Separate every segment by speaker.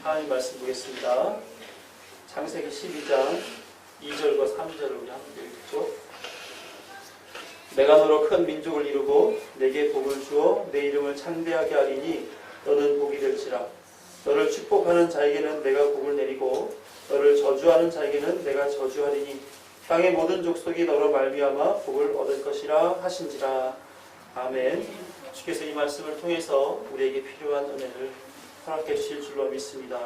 Speaker 1: 하나님 말씀 보겠습니다. 창세기 12장 2절과 3절을 우리 함께 읽죠. 내가 너로 큰 민족을 이루고 내게 복을 주어 내 이름을 창대하게 하리니 너는 복이 될지라. 너를 축복하는 자에게는 내가 복을 내리고 너를 저주하는 자에게는 내가 저주하리니 땅의 모든 족속이 너로 말미암아 복을 얻을 것이라 하신지라. 아멘. 주께서 이 말씀을 통해서 우리에게 필요한 은혜를 허락해 주실 줄로 믿습니다.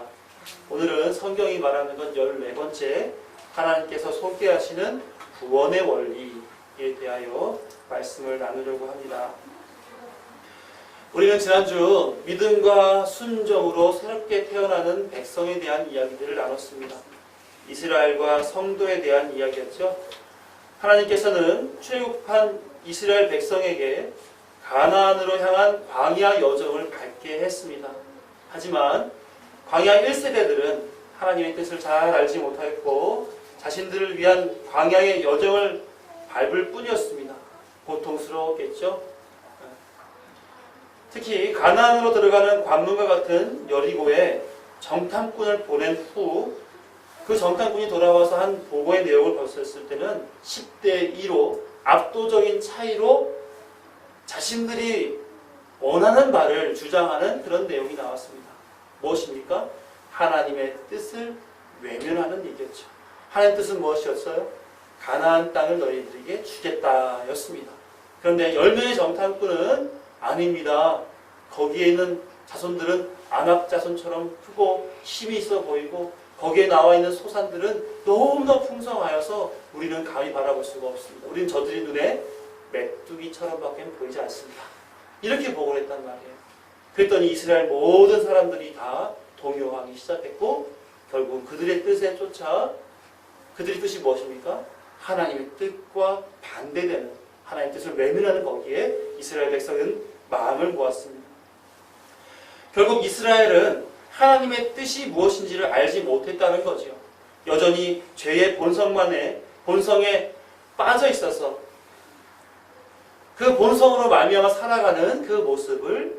Speaker 1: 오늘은 성경이 말하는 건 14번째 하나님께서 소개하시는 구원의 원리에 대하여 말씀을 나누려고 합니다. 우리는 지난주 믿음과 순종으로 새롭게 태어나는 백성에 대한 이야기들을 나눴습니다. 이스라엘과 성도에 대한 이야기였죠. 하나님께서는 출애굽한 이스라엘 백성에게 가나안으로 향한 광야 여정을 밟게 했습니다. 하지만 광야 1세대들은 하나님의 뜻을 잘 알지 못하였고 자신들을 위한 광야의 여정을 밟을 뿐이었습니다. 고통스러웠겠죠. 특히 가나안으로 들어가는 관문과 같은 여리고에 정탐꾼을 보낸 후 그 정탐꾼이 돌아와서 한 보고의 내용을 봤을 때는 10대 2로 압도적인 차이로 자신들이 원하는 바를 주장하는 그런 내용이 나왔습니다. 무엇입니까? 하나님의 뜻을 외면하는 얘기였죠. 하나님의 뜻은 무엇이었어요? 가나안 땅을 너희들에게 주겠다 였습니다. 그런데 10명의 정탐꾼은 아닙니다. 거기에 있는 자손들은 아낙 자손처럼 크고 힘이 있어 보이고 거기에 나와 있는 소산들은 너무나 풍성하여서 우리는 감히 바라볼 수가 없습니다. 우리는 저들이 눈에 메뚜기처럼밖에 보이지 않습니다. 이렇게 보고를 했단 말이에요. 그랬더니 이스라엘 모든 사람들이 다 동요하기 시작했고 결국 그들의 뜻에 쫓아 그들의 뜻이 무엇입니까? 하나님의 뜻과 반대되는 하나님의 뜻을 외면하는 거기에 이스라엘 백성은 마음을 모았습니다. 결국 이스라엘은 하나님의 뜻이 무엇인지를 알지 못했다는 거죠. 여전히 죄의 본성에 빠져 있어서 그 본성으로 말미암아 살아가는 그 모습을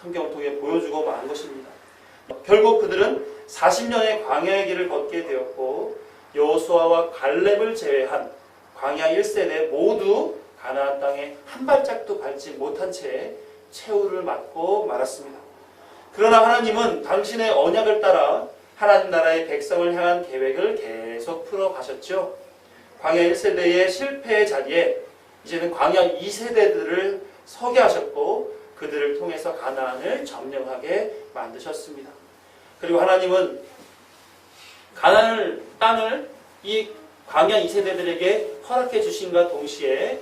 Speaker 1: 성경을 통해 보여주고 만 것입니다. 결국 그들은 40년의 광야의 길을 걷게 되었고 여호수아와 갈렙을 제외한 광야 1세대 모두 가나안 땅에 한 발짝도 밟지 못한 채 최후를 맞고 말았습니다. 그러나 하나님은 당신의 언약을 따라 하나님 나라의 백성을 향한 계획을 계속 풀어가셨죠. 광야 1세대의 실패의 자리에 이제는 광야 2세대들을 서게 하셨고 그들을 통해서 가나안을 점령하게 만드셨습니다. 그리고 하나님은 가나안 땅을 이 광야 2세대들에게 허락해 주신과 동시에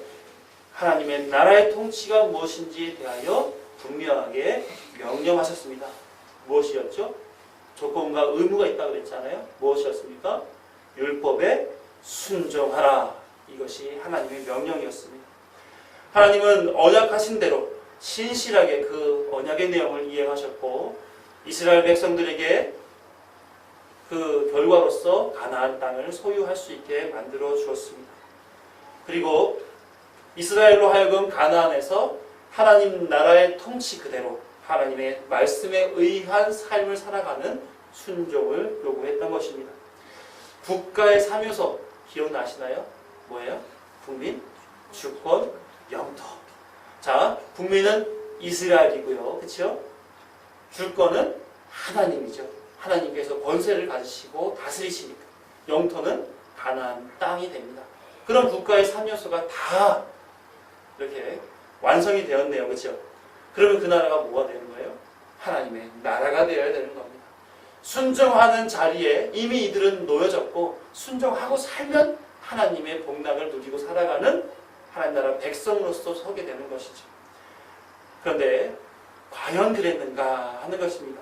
Speaker 1: 하나님의 나라의 통치가 무엇인지에 대하여 분명하게 명령하셨습니다. 무엇이었죠? 조건과 의무가 있다고 그랬잖아요. 무엇이었습니까? 율법에 순종하라. 이것이 하나님의 명령이었습니다. 하나님은 언약하신 대로 신실하게 그 언약의 내용을 이행하셨고 이스라엘 백성들에게 그 결과로서 가나안 땅을 소유할 수 있게 만들어 주었습니다. 그리고 이스라엘로 하여금 가나안에서 하나님 나라의 통치 그대로 하나님의 말씀에 의한 삶을 살아가는 순종을 요구했던 것입니다. 국가의 3요소 기억나시나요? 뭐예요? 국민, 주권, 영토. 자, 국민은 이스라엘이고요. 그렇죠? 주권은 하나님이죠. 하나님께서 권세를 가지시고 다스리시니까. 영토는 가나안 땅이 됩니다. 그런 국가의 3요소가 다 이렇게 완성이 되었네요. 그렇죠? 그러면 그 나라가 뭐가 되는 거예요? 하나님의 나라가 되어야 되는 겁니다. 순종하는 자리에 이미 이들은 놓여졌고 순종하고 살면 하나님의 복락을 누리고 살아가는 하나님 나라 백성으로서 서게 되는 것이죠. 그런데 과연 그랬는가 하는 것입니다.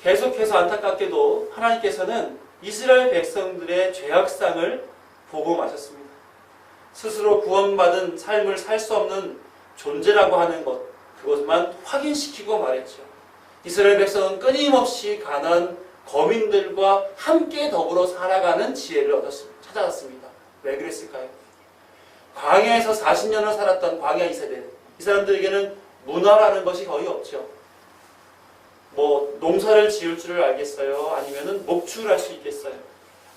Speaker 1: 계속해서 안타깝게도 하나님께서는 이스라엘 백성들의 죄악상을 보고 마셨습니다. 스스로 구원받은 삶을 살 수 없는 존재라고 하는 것, 그것만 확인시키고 말했죠. 이스라엘 백성은 끊임없이 가나안 거민들과 함께 더불어 살아가는 지혜를 찾아왔습니다. 왜 그랬을까요? 광야에서 40년을 살았던 광야 2세대, 이 사람들에게는 문화라는 것이 거의 없죠. 뭐 농사를 지을 줄을 알겠어요? 아니면은 목축을 할 수 있겠어요?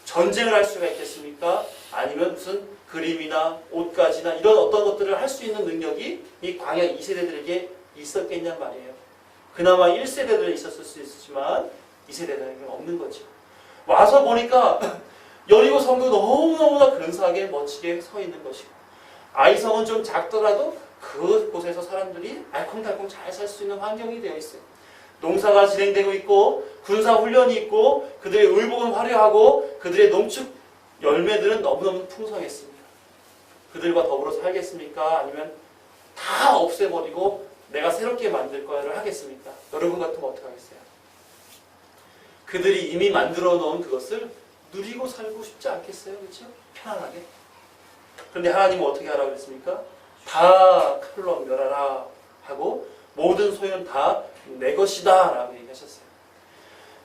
Speaker 1: 전쟁을 할 수가 있겠습니까? 아니면 무슨 그림이나 옷가지나 이런 어떤 것들을 할 수 있는 능력이 이 광야 2세대들에게 있었겠냔 말이에요. 그나마 1세대들은 있었을 수 있지만 2세대들에게는 없는 거죠. 와서 보니까 여리고 성도 너무너무나 근사하게 멋지게 서 있는 것이고, 아이성은 좀 작더라도 그곳에서 사람들이 알콩달콩 잘 살 수 있는 환경이 되어 있어요. 농사가 진행되고 있고 군사 훈련이 있고 그들의 의복은 화려하고 그들의 농축 열매들은 너무너무 풍성했습니다. 그들과 더불어 살겠습니까? 아니면 다 없애버리고 내가 새롭게 만들 거야를 하겠습니까? 여러분 같으면 어떻게 하겠어요? 그들이 이미 만들어 놓은 그것을 누리고 살고 싶지 않겠어요? 그렇죠? 편안하게. 그런데 하나님은 어떻게 하라고 그랬습니까? 다 칼로 멸하라 하고 모든 소유는 다 내 것이다 라고 얘기하셨어요.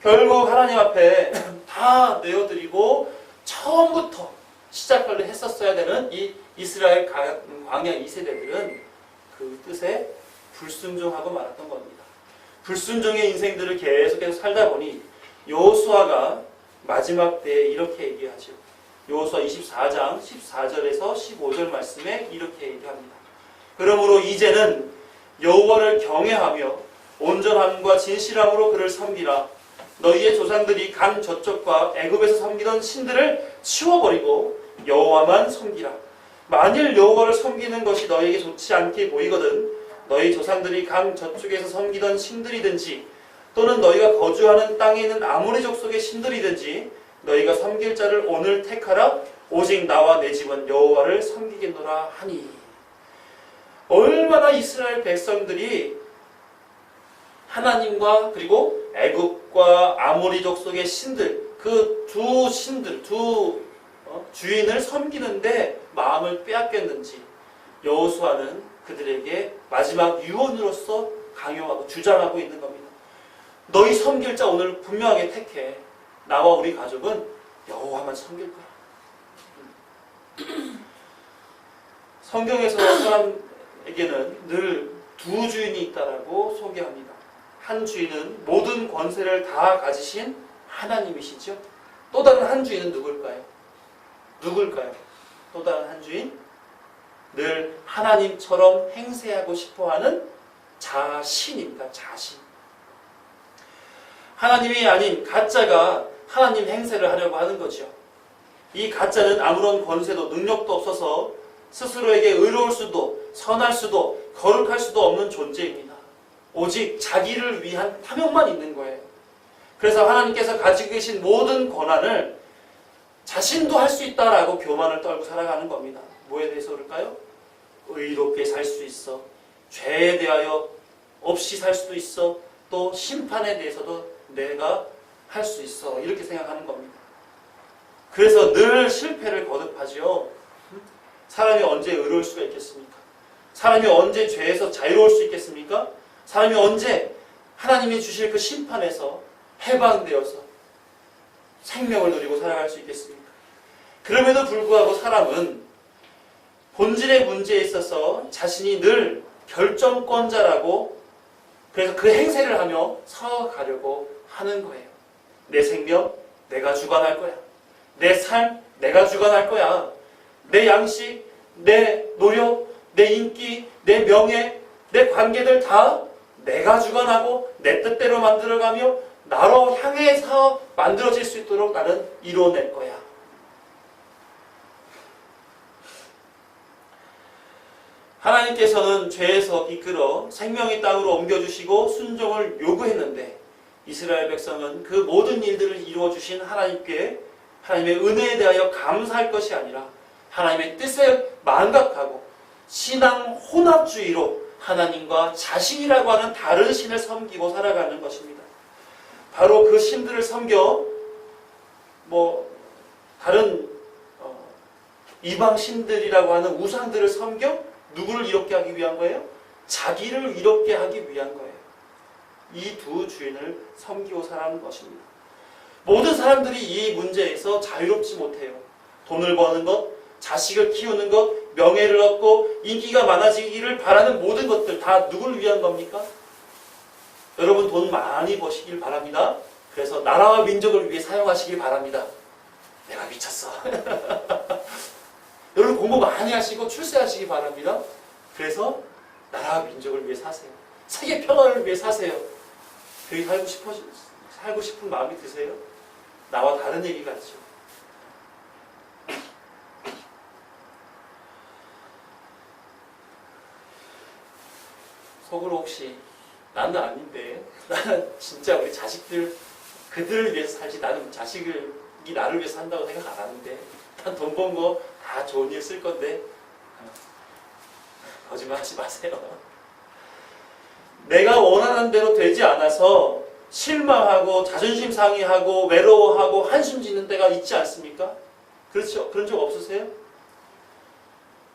Speaker 1: 결국 하나님 앞에 다 내어드리고 처음부터 시작을 했었어야 되는 이 이스라엘 광야 2세대들은 그 뜻에 불순종하고 말았던 겁니다. 불순종의 인생들을 계속해서 살다 보니 여호수아가 마지막 때에 이렇게 얘기하죠. 여호수아 24장 14절에서 15절 말씀에 이렇게 얘기합니다. 그러므로 이제는 여호와를 경외하며 온전함과 진실함으로 그를 섬기라. 너희의 조상들이 강 저쪽과 애굽에서 섬기던 신들을 치워버리고 여호와만 섬기라. 만일 여호와를 섬기는 것이 너희에게 좋지 않게 보이거든 너희 조상들이 강 저쪽에서 섬기던 신들이든지 또는 너희가 거주하는 땅에 있는 아모리 족속의 신들이든지 너희가 섬길 자를 오늘 택하라. 오직 나와 내 집은 여호와를 섬기겠노라 하니. 얼마나 이스라엘 백성들이 하나님과 그리고 애굽과 아모리 족속의 신들, 그 두 신들, 두 주인을 섬기는데 마음을 빼앗겼는지 여호수아는 그들에게 마지막 유언으로서 강요하고 주장하고 있는 겁니다. 너희 섬길 자 오늘 분명하게 택해. 나와 우리 가족은 여호와만 섬길 거야. 성경에서 사람에게는 늘 두 주인이 있다라고 소개합니다. 한 주인은 모든 권세를 다 가지신 하나님이시죠. 또 다른 한 주인은 누굴까요? 또 다른 한 주인? 늘 하나님처럼 행세하고 싶어하는 자신입니다. 자신. 하나님이 아닌 가짜가 하나님 행세를 하려고 하는 거죠. 이 가짜는 아무런 권세도 능력도 없어서 스스로에게 의로울 수도 선할 수도 거룩할 수도 없는 존재입니다. 오직 자기를 위한 탐욕만 있는 거예요. 그래서 하나님께서 가지고 계신 모든 권한을 자신도 할 수 있다라고 교만을 떨고 살아가는 겁니다. 뭐에 대해서 그럴까요? 의롭게 살 수 있어. 죄에 대하여 없이 살 수도 있어. 또 심판에 대해서도 내가 할 수 있어. 이렇게 생각하는 겁니다. 그래서 늘 실패를 거듭하지요. 사람이 언제 의로울 수가 있겠습니까? 사람이 언제 죄에서 자유로울 수 있겠습니까? 사람이 언제 하나님이 주실 그 심판에서 해방되어서 생명을 누리고 살아갈 수 있겠습니까? 그럼에도 불구하고 사람은 본질의 문제에 있어서 자신이 늘 결정권자라고 그래서 그 행세를 하며 서가려고 하는 거예요. 내 생명 내가 주관할 거야. 내 삶 내가 주관할 거야. 내 양식, 내 노력, 내 인기, 내 명예, 내 관계들 다 내가 주관하고 내 뜻대로 만들어가며 나로 향해서 만들어질 수 있도록 나는 이루어낼 거야. 하나님께서는 죄에서 이끌어 생명의 땅으로 옮겨주시고 순종을 요구했는데 이스라엘 백성은 그 모든 일들을 이루어주신 하나님께 하나님의 은혜에 대하여 감사할 것이 아니라 하나님의 뜻에 망각하고 신앙 혼합주의로 하나님과 자신이라고 하는 다른 신을 섬기고 살아가는 것입니다. 바로 그 신들을 섬겨 다른 이방 신들이라고 하는 우상들을 섬겨 누구를 이롭게 하기 위한 거예요? 자기를 이롭게 하기 위한 거예요. 이 두 주인을 섬기고 살아가는 것입니다. 모든 사람들이 이 문제에서 자유롭지 못해요. 돈을 버는 것, 자식을 키우는 것, 명예를 얻고 인기가 많아지기를 바라는 모든 것들 다 누구를 위한 겁니까? 여러분 돈 많이 버시길 바랍니다. 그래서 나라와 민족을 위해 사용하시길 바랍니다. 내가 미쳤어. 여러분 공부 많이 하시고 출세하시기 바랍니다. 그래서 나라와 민족을 위해 사세요. 세계 평화를 위해 사세요. 그렇게 살고 싶은 마음이 드세요? 나와 다른 얘기 같죠. 속으로 혹시 나는 아닌데 나는 진짜 우리 자식들 그들을 위해서 살지 나는 자식이 나를 위해서 산다고 생각 안 하는데 난 돈 번 거 다 좋은 일 쓸 건데 거짓말 하지 마세요. 내가 원하는 대로 되지 않아서 실망하고 자존심 상해하고 외로워하고 한숨 짓는 때가 있지 않습니까? 그렇죠? 그런 적 없으세요?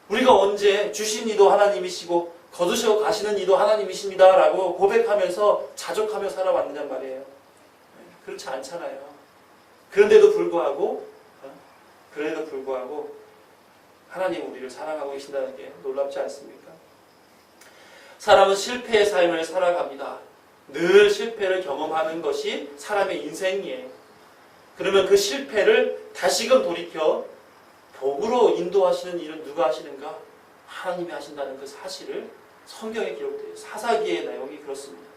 Speaker 1: 우리가 언제 주신 이도 하나님이시고 거두시고 가시는 이도 하나님이십니다 라고 고백하면서 자족하며 살아왔느냐 말이에요. 그렇지 않잖아요. 그런데도 불구하고 하나님 우리를 사랑하고 계신다는 게 놀랍지 않습니까? 사람은 실패의 삶을 살아갑니다. 늘 실패를 경험하는 것이 사람의 인생이에요. 그러면 그 실패를 다시금 돌이켜 복으로 인도하시는 일은 누가 하시는가? 하나님이 하신다는 그 사실을 성경에 기록되어 사사기의 내용이 그렇습니다.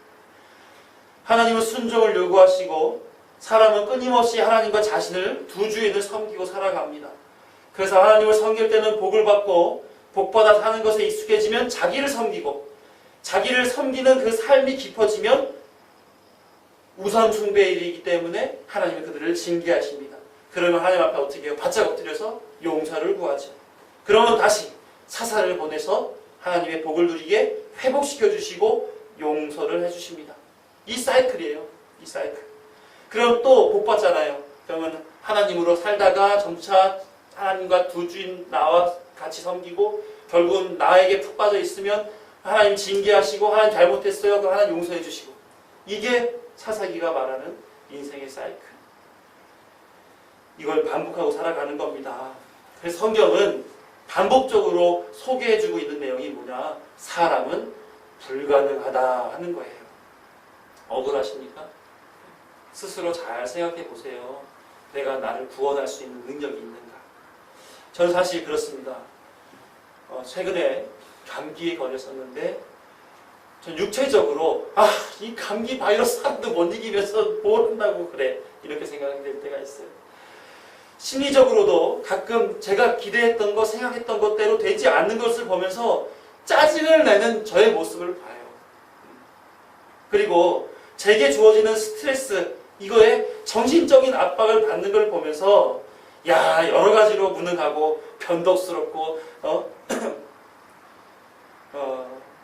Speaker 1: 하나님은 순종을 요구하시고 사람은 끊임없이 하나님과 자신을 두 주인을 섬기고 살아갑니다. 그래서 하나님을 섬길 때는 복을 받고 복받아 사는 것에 익숙해지면 자기를 섬기고 자기를 섬기는 그 삶이 깊어지면 우상 숭배에 이르기 때문에 하나님은 그들을 징계하십니다. 그러면 하나님 앞에 어떻게 해요? 바짝 엎드려서 용서를 구하죠. 그러면 다시 사사를 보내서 하나님의 복을 누리게 회복시켜 주시고 용서를 해주십니다. 이 사이클이에요. 이 사이클. 그럼 또 복 받잖아요. 그러면 하나님으로 살다가 점차 하나님과 두 주인 나와 같이 섬기고 결국은 나에게 푹 빠져 있으면 하나님 징계하시고 하나님 잘못했어요. 그럼 하나님 용서해 주시고 이게 사사기가 말하는 인생의 사이클. 이걸 반복하고 살아가는 겁니다. 그래서 성경은 반복적으로 소개해주고 있는 내용이 뭐냐? 사람은 불가능하다 하는 거예요. 억울하십니까? 스스로 잘 생각해 보세요. 내가 나를 구원할 수 있는 능력이 있는가? 저는 사실 그렇습니다. 최근에 감기에 걸렸었는데 전 육체적으로 이 감기 바이러스 하나도 못 이기면서 뭘 한다고 그래 이렇게 생각이 될 때가 있어요. 심리적으로도 가끔 제가 기대했던 것 생각했던 것대로 되지 않는 것을 보면서 짜증을 내는 저의 모습을 봐요. 그리고 제게 주어지는 스트레스 이거에 정신적인 압박을 받는 걸 보면서 여러 가지로 무능하고 변덕스럽고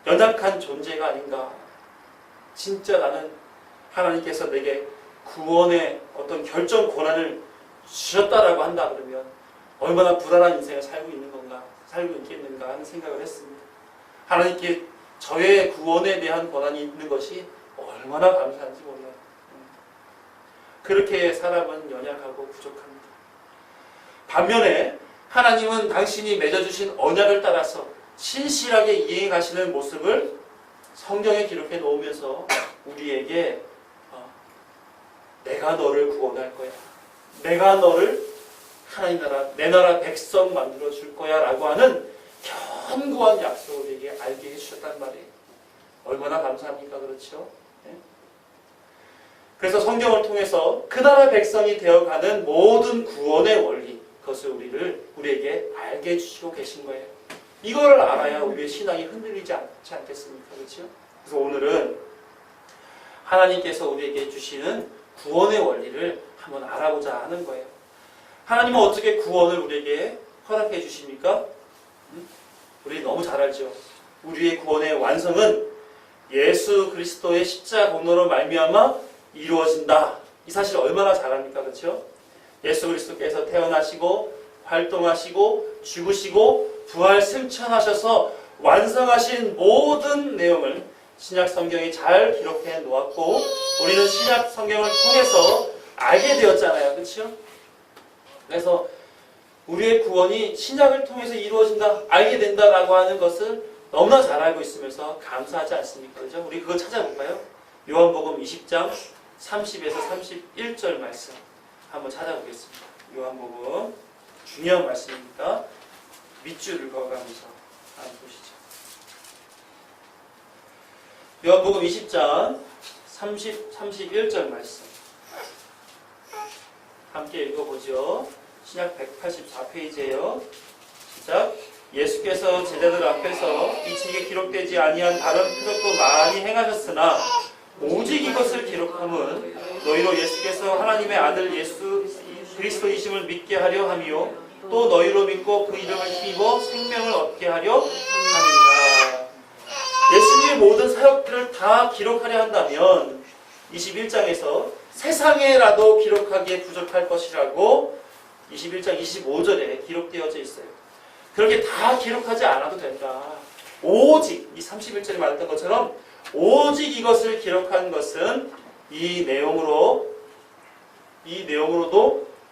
Speaker 1: 연약한 존재가 아닌가. 진짜 나는 하나님께서 내게 구원의 어떤 결정 권한을 주셨다라고 한다 그러면 얼마나 불안한 인생을 살고 있겠는가 하는 생각을 했습니다. 하나님께 저의 구원에 대한 권한이 있는 것이 얼마나 감사한지 몰라요. 그렇게 사람은 연약하고 부족합니다. 반면에 하나님은 당신이 맺어주신 언약을 따라서 신실하게 이행해 가시는 모습을 성경에 기록해 놓으면서 우리에게 내가 너를 구원할 거야. 내가 너를 하나님 나라, 내 나라 백성 만들어 줄 거야 라고 하는 견고한 약속을 우리에게 알게 해주셨단 말이에요. 얼마나 감사합니까? 그렇죠? 네? 그래서 성경을 통해서 그 나라 백성이 되어가는 모든 구원의 원리, 그것을 우리에게 알게 해주시고 계신 거예요. 이걸 알아야 우리의 신앙이 흔들리지 않지 않겠습니까? 그렇죠? 그래서 오늘은 하나님께서 우리에게 주시는 구원의 원리를 한번 알아보자 하는 거예요. 하나님은 어떻게 구원을 우리에게 허락해 주십니까? 우리 너무 잘 알죠. 우리의 구원의 완성은 예수 그리스도의 십자가 공로로 말미암아 이루어진다. 이 사실 얼마나 잘 압니까? 그렇죠? 예수 그리스도께서 태어나시고 활동하시고 죽으시고 부활 승천하셔서 완성하신 모든 내용을 신약 성경이 잘 기록해 놓았고 우리는 신약 성경을 통해서 알게 되었잖아요. 그렇죠? 그래서 우리의 구원이 신약을 통해서 이루어진다, 알게 된다라고 하는 것을 너무나 잘 알고 있으면서 감사하지 않습니까? 그렇죠? 우리 그거 찾아볼까요? 요한복음 20장 30에서 31절 말씀 한번 찾아보겠습니다. 요한복음 중요한 말씀이니까 밑줄을 그어가면서 한번 보시죠. 요한복음 20장 31절 말씀 함께 읽어보죠. 신약 184페이지에요. 시작. 예수께서 제자들 앞에서 이 책에 기록되지 아니한 다른 표적도 많이 행하셨으나 오직 이것을 기록함은 너희로 예수께서 하나님의 아들 예수 그리스도이심을 믿게 하려 함이요 또 너희로 믿고 그 이름을 힘입어 생명을 얻게 하려 함이니라. 예수님의 모든 사역들을 다 기록하려 한다면 21장에서 세상에라도 기록하기에 부족할 것이라고 21장 25절에 기록되어져 있어요. 그렇게 다 기록하지 않아도 된다. 오직 이 31절에 말했던 것처럼 오직 이것을 기록한 것은 이 내용으로도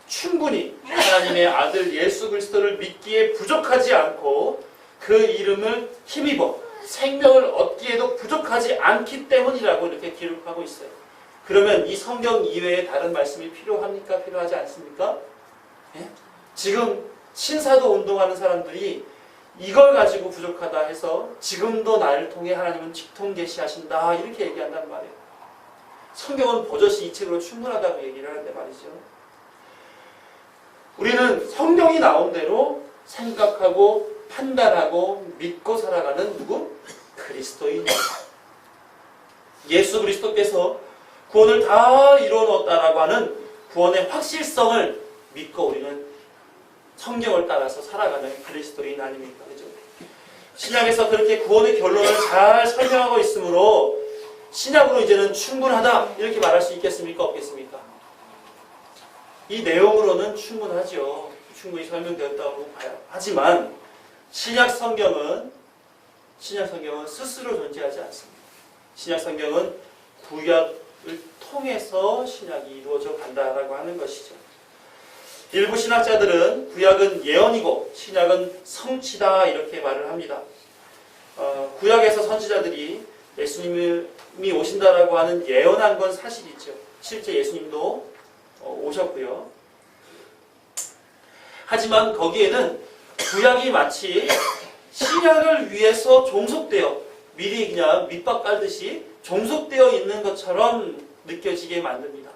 Speaker 1: 충분히 하나님의 아들 예수 그리스도를 믿기에 부족하지 않고 그 이름을 힘입어 생명을 얻기에도 부족하지 않기 때문이라고 이렇게 기록하고 있어요. 그러면 이 성경 이외에 다른 말씀이 필요합니까? 필요하지 않습니까? 예? 지금 신사도 운동하는 사람들이 이걸 가지고 부족하다 해서 지금도 나를 통해 하나님은 직통 계시하신다 이렇게 얘기한단 말이에요. 성경은 버젓이 이 책으로 충분하다고 얘기를 하는데 말이죠. 우리는 성경이 나온 대로 생각하고 판단하고 믿고 살아가는 누구? 그리스도인이에요. 예수 그리스도께서 구원을 다 이루어 놓았다라고 하는 구원의 확실성을 믿고 우리는 성경을 따라서 살아가는 그리스도인 아닙니까? 그죠? 신약에서 그렇게 구원의 결론을 잘 설명하고 있으므로 신약으로 이제는 충분하다 이렇게 말할 수 있겠습니까? 없겠습니까? 이 내용으로는 충분하죠. 충분히 설명되었다고 봐요. 하지만 신약 성경은 스스로 존재하지 않습니다. 신약 성경은 구약을 통해서 신약이 이루어져 간다라고 하는 것이죠. 일부 신학자들은 구약은 예언이고 신약은 성취다 이렇게 말을 합니다. 구약에서 선지자들이 예수님이 오신다라고 하는 예언한 건 사실이죠. 실제 예수님도 오셨고요. 하지만 거기에는 구약이 마치 신약을 위해서 종속되어 미리 그냥 밑밥 깔듯이 종속되어 있는 것처럼 느껴지게 만듭니다.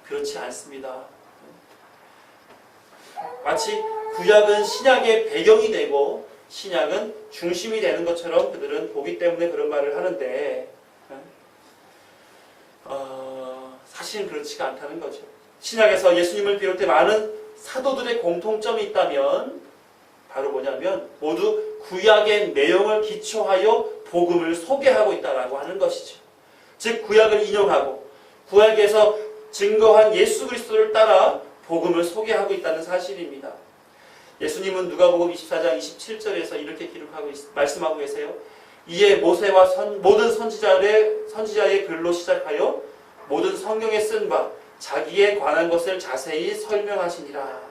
Speaker 1: 그렇지 않습니다. 마치 구약은 신약의 배경이 되고 신약은 중심이 되는 것처럼 그들은 보기 때문에 그런 말을 하는데 사실은 그렇지가 않다는 거죠. 신약에서 예수님을 비롯해 많은 사도들의 공통점이 있다면 바로 뭐냐면 모두 구약의 내용을 기초하여 복음을 소개하고 있다라고 하는 것이죠. 즉 구약을 인용하고 구약에서 증거한 예수 그리스도를 따라 복음을 소개하고 있다는 사실입니다. 예수님은 누가복음 24장 27절에서 이렇게 말씀하고 계세요. 이에 모세와 모든 선지자의 글로 시작하여 모든 성경에 쓴 바 자기에 관한 것을 자세히 설명하시니라.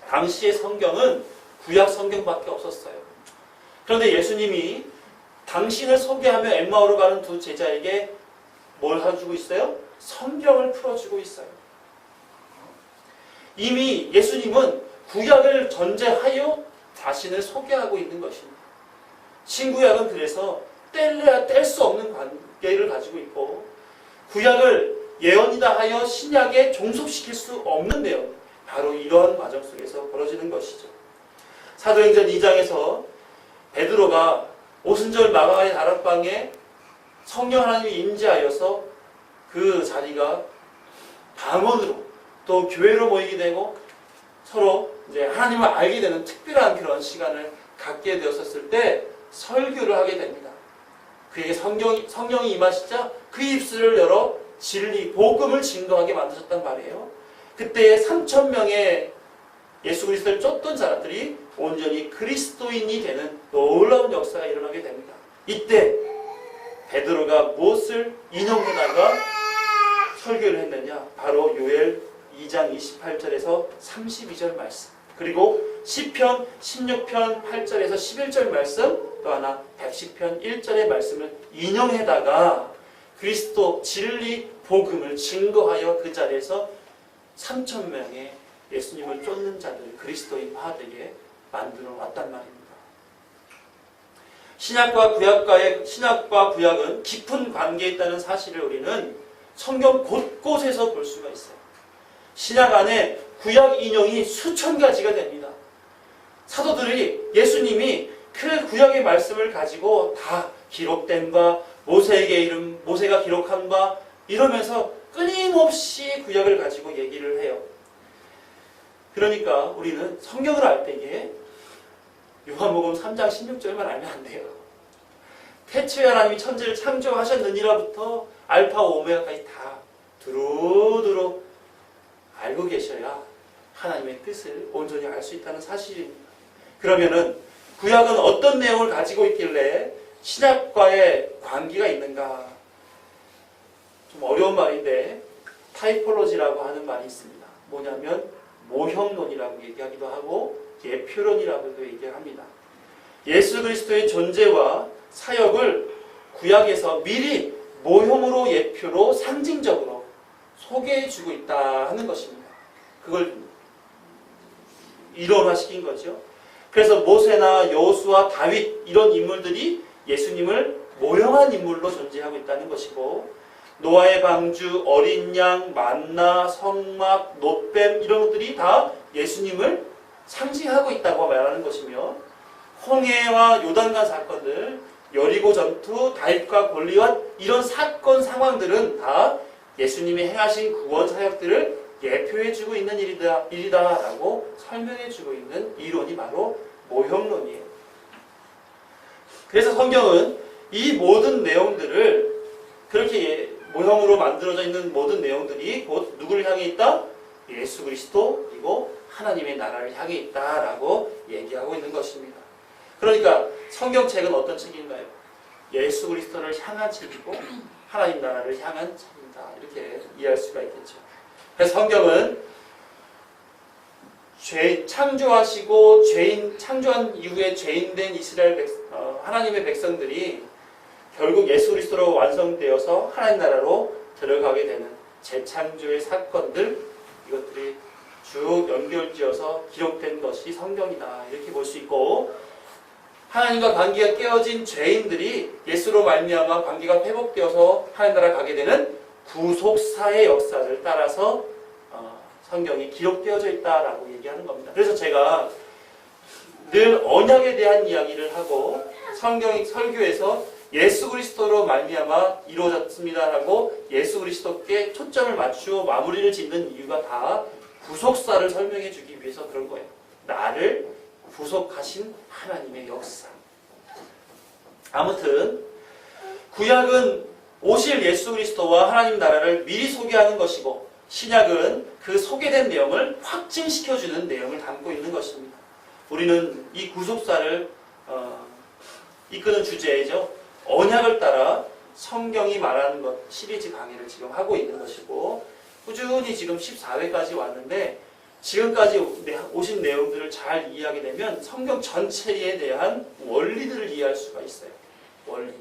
Speaker 1: 당시의 성경은 구약 성경밖에 없었어요. 그런데 예수님이 당신을 소개하며 엠마오로 가는 두 제자에게 뭘 해주고 있어요? 성경을 풀어주고 있어요. 이미 예수님은 구약을 전제하여 자신을 소개하고 있는 것입니다. 신구약은 그래서 뗄래야 뗄 수 없는 관계를 가지고 있고 구약을 예언이다 하여 신약에 종속시킬 수 없는 내용, 바로 이러한 과정 속에서 벌어지는 것이죠. 사도행전 2장에서 베드로가 오순절 마가의 다락방에 성령 하나님이 임재하여서 그 자리가 방언으로 또 교회로 모이게 되고 서로 이제 하나님을 알게 되는 특별한 그런 시간을 갖게 되었을 때 설교를 하게 됩니다. 그에게 성령이 임하시자 그 입술을 열어 진리, 복음을 증거하게 만드셨단 말이에요. 그때 3,000명의 예수 그리스도를 쫓던 사람들이 온전히 그리스도인이 되는 놀라운 역사가 일어나게 됩니다. 이때 베드로가 무엇을 인용해다가 설교를 했느냐? 바로 요엘 2장 28절에서 32절 말씀, 그리고 시편 16편 8절에서 11절 말씀, 또 하나 110편 1절의 말씀을 인용해다가 그리스도 진리 복음을 증거하여 그 자리에서 3,000명의 예수님을 쫓는 자들, 그리스도인화되게 만들어 왔단 말입니다. 신약과 구약은 깊은 관계에 있다는 사실을 우리는 성경 곳곳에서 볼 수가 있어요. 신약 안에 구약 인용이 수천 가지가 됩니다. 사도들이 예수님이 그 구약의 말씀을 가지고 다 기록된 바, 모세에게 이름, 모세가 기록한 바 이러면서 끊임없이 구약을 가지고 얘기를 해요. 그러니까 우리는 성경을 알 때에 요한복음 3장 16절만 알면 안 돼요. 태초에 하나님이 천지를 창조하셨느니라부터 알파 오메가까지 다 두루두루 알고 계셔야 하나님의 뜻을 온전히 알 수 있다는 사실입니다. 그러면은 구약은 어떤 내용을 가지고 있길래 신약과의 관계가 있는가? 좀 어려운 말인데 타이폴로지라고 하는 말이 있습니다. 뭐냐면 모형론이라고 얘기하기도 하고 예표론이라고도 얘기합니다. 예수 그리스도의 존재와 사역을 구약에서 미리 모형으로 예표로 상징적으로 소개해주고 있다 하는 것입니다. 그걸 이론화시킨 거죠. 그래서 모세나 여호수아, 다윗 이런 인물들이 예수님을 모형한 인물로 존재하고 있다는 것이고, 노아의 방주, 어린 양, 만나, 성막, 놋뱀 이런 것들이 다 예수님을 상징하고 있다고 말하는 것이며, 홍해와 요단강 사건들, 여리고 전투, 다윗과 골리앗 이런 사건 상황들은 다 예수님이 행하신 구원 사역들을 예표해주고 있는 일이다라고 설명해주고 있는 이론이 바로 모형론이에요. 그래서 성경은 이 모든 내용들을 그렇게 모형으로 만들어져 있는 모든 내용들이 곧 누구를 향해 있다? 예수 그리스도 그리고 하나님의 나라를 향해 있다라고 얘기하고 있는 것입니다. 그러니까 성경책은 어떤 책인가요? 예수 그리스도를 향한 책이고 하나님 나라를 향한 책이다. 이렇게 이해할 수가 있겠죠. 그래서 성경은 창조하시고 창조한 이후에 죄인된 이스라엘 하나님의 백성들이 결국 예수 그리스도로 완성되어서 하나님 나라로 들어가게 되는 재창조의 사건들, 이것들이 쭉 연결지어서 기록된 것이 성경이다. 이렇게 볼 수 있고, 하나님과 관계가 깨어진 죄인들이 예수로 말미암아 관계가 회복되어서 하나님 나라 가게 되는 구속사의 역사를 따라서 성경이 기록되어져 있다라고 얘기하는 겁니다. 그래서 제가 늘 언약에 대한 이야기를 하고 성경 설교에서 예수 그리스도로 말미암아 이루어졌습니다라고 예수 그리스도께 초점을 맞추어 마무리를 짓는 이유가 다 구속사를 설명해 주기 위해서 그런 거예요. 나를 구속하신 하나님의 역사. 아무튼 구약은 오실 예수 그리스도와 하나님 나라를 미리 소개하는 것이고, 신약은 그 소개된 내용을 확증시켜주는 내용을 담고 있는 것입니다. 우리는 이 구속사를 이끄는 주제죠. 언약을 따라 성경이 말하는 것 시리즈 강의를 지금 하고 있는 것이고, 꾸준히 지금 14회까지 왔는데 지금까지 오신 내용들을 잘 이해하게 되면 성경 전체에 대한 원리들을 이해할 수가 있어요. 원리,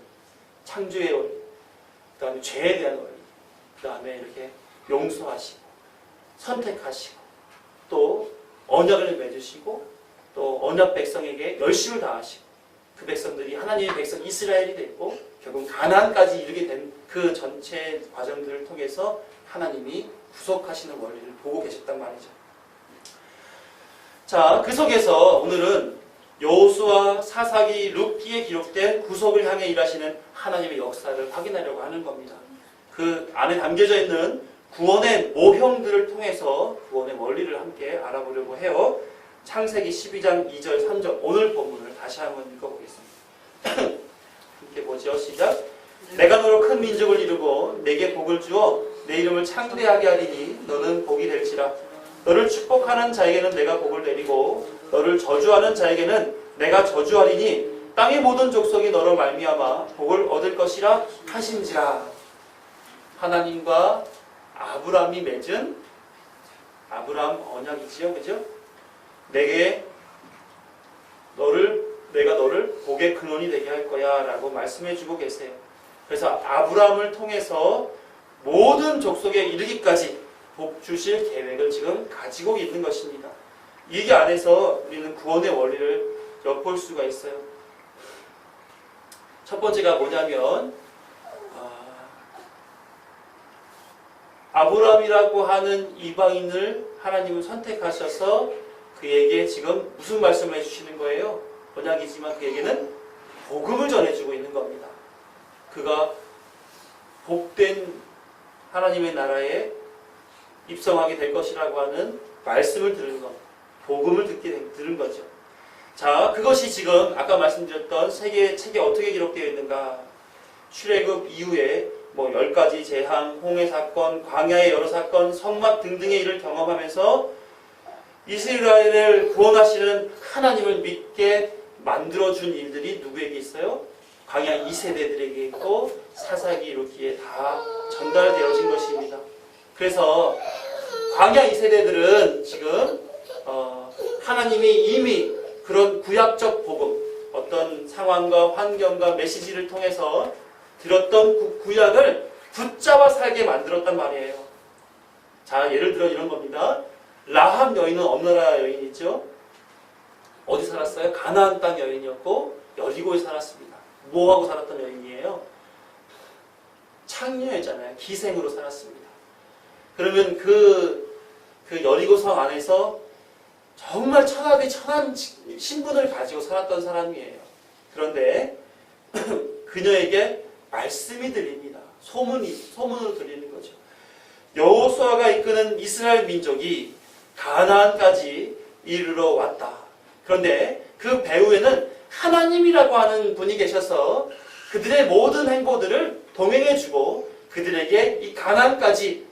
Speaker 1: 창조의 원리, 그 다음에 죄에 대한 원리, 그 다음에 이렇게 용서하시고 선택하시고 또 언약을 맺으시고 또 언약 백성에게 열심을 다하시고 그 백성들이 하나님의 백성 이스라엘이 됐고 결국 가나안까지 이르게 된 그 전체 과정들을 통해서 하나님이 구속하시는 원리를 보고 계셨단 말이죠. 자, 그 속에서 오늘은 여호수아, 사사기, 룻기에 기록된 구속을 향해 일하시는 하나님의 역사를 확인하려고 하는 겁니다. 그 안에 담겨져 있는 구원의 모형들을 통해서 구원의 원리를 함께 알아보려고 해요. 창세기 12장 2절 3절 오늘 본문을 다시 한번 읽어보겠습니다. 함께 보죠. 시작. 내가 너로 큰 민족을 이루고 내게 복을 주어 내 이름을 창대하게 하리니 너는 복이 될지라. 너를 축복하는 자에게는 내가 복을 내리고 너를 저주하는 자에게는 내가 저주하리니 땅의 모든 족속이 너로 말미암아 복을 얻을 것이라 하신지라. 하나님과 아브라함이 맺은 아브라함 언약이지요, 그죠? 내가 너를 복의 근원이 되게 할 거야라고 말씀해주고 계세요. 그래서 아브라함을 통해서 모든 족속에 이르기까지 복 주실 계획을 지금 가지고 있는 것입니다. 이 안에서 우리는 구원의 원리를 엿볼 수가 있어요. 첫 번째가 뭐냐면 아브라함이라고 하는 이방인을 하나님은 선택하셔서 그에게 지금 무슨 말씀을 해주시는 거예요? 번역이지만 그에게는 복음을 전해주고 있는 겁니다. 그가 복된 하나님의 나라에 입성하게 될 것이라고 하는 말씀을 들은 것, 복음을 들은 거죠. 자, 그것이 지금 아까 말씀드렸던 책에 어떻게 기록되어 있는가? 출애굽 이후에 10가지 재앙, 홍해 사건, 광야의 여러 사건, 성막 등등의 일을 경험하면서 이스라엘을 구원하시는 하나님을 믿게 만들어준 일들이 누구에게 있어요? 광야 2세대들에게 있고 사사기 이루기에 다 전달되어진 것입니다. 그래서 광야 2세대들은 지금 하나님이 이미 그런 구약적 복음, 어떤 상황과 환경과 메시지를 통해서 들었던 구약을 붙잡아 살게 만들었단 말이에요. 자, 예를 들어 이런 겁니다. 라합 여인은 어느 나라 여인이죠? 어디 살았어요? 가나안 땅 여인이었고 여리고에 살았습니다. 뭐하고 살았던 여인이에요? 창녀였잖아요. 기생으로 살았습니다. 그러면 그 여리고 성 안에서 정말 천하의 천한 신분을 가지고 살았던 사람이에요. 그런데 그녀에게 말씀이 들립니다. 소문으로 들리는 거죠. 여호수아가 이끄는 이스라엘 민족이 가나안까지 이르러 왔다. 그런데 그 배후에는 하나님이라고 하는 분이 계셔서 그들의 모든 행보들을 동행해주고 그들에게 이 가나안까지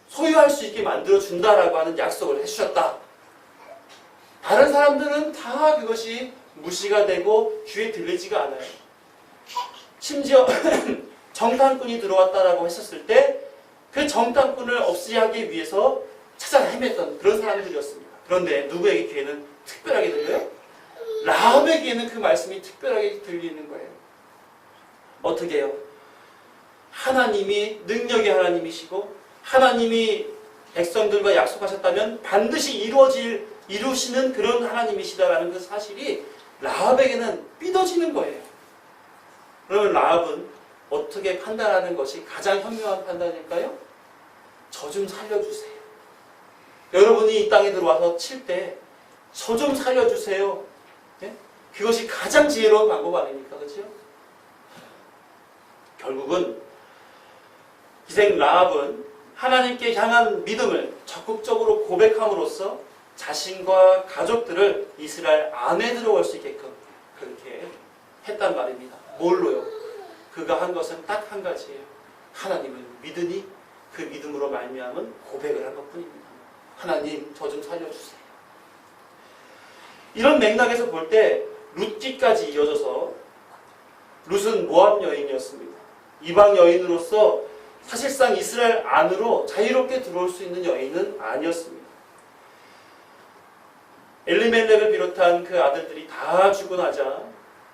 Speaker 1: 소유할 수 있게 만들어준다라고 하는 약속을 해주셨다. 다른 사람들은 다 그것이 무시가 되고 귀에 들리지가 않아요. 심지어 정탐꾼이 들어왔다라고 했었을 때 그 정탐꾼을 없애하기 위해서 찾아 헤맸던 그런 사람들이었습니다. 그런데 누구에게 귀에는 특별하게 들려요? 라합에게는 그 말씀이 특별하게 들리는 거예요. 어떻게 해요? 하나님이 능력의 하나님이시고 하나님이 백성들과 약속하셨다면 반드시 이루시는 그런 하나님이시다라는 그 사실이 라합에게는 믿어지는 거예요. 그러면 라합은 어떻게 판단하는 것이 가장 현명한 판단일까요? 저 좀 살려주세요. 여러분이 이 땅에 들어와서 칠 때 저 좀 살려주세요. 네? 그것이 가장 지혜로운 방법 아닙니까? 그렇죠? 결국은 기생 라합은 하나님께 향한 믿음을 적극적으로 고백함으로써 자신과 가족들을 이스라엘 안에 들어올 수 있게끔 그렇게 했단 말입니다. 뭘로요? 그가 한 것은 딱 한 가지예요. 하나님을 믿으니 그 믿음으로 말미암은 고백을 한 것뿐입니다. 하나님, 저 좀 살려주세요. 이런 맥락에서 볼 때 룻기까지 이어져서 룻은 모압 여인이었습니다. 이방 여인으로서 사실상 이스라엘 안으로 자유롭게 들어올 수 있는 여인은 아니었습니다. 엘리멜렉을 비롯한 그 아들들이 다 죽고 나자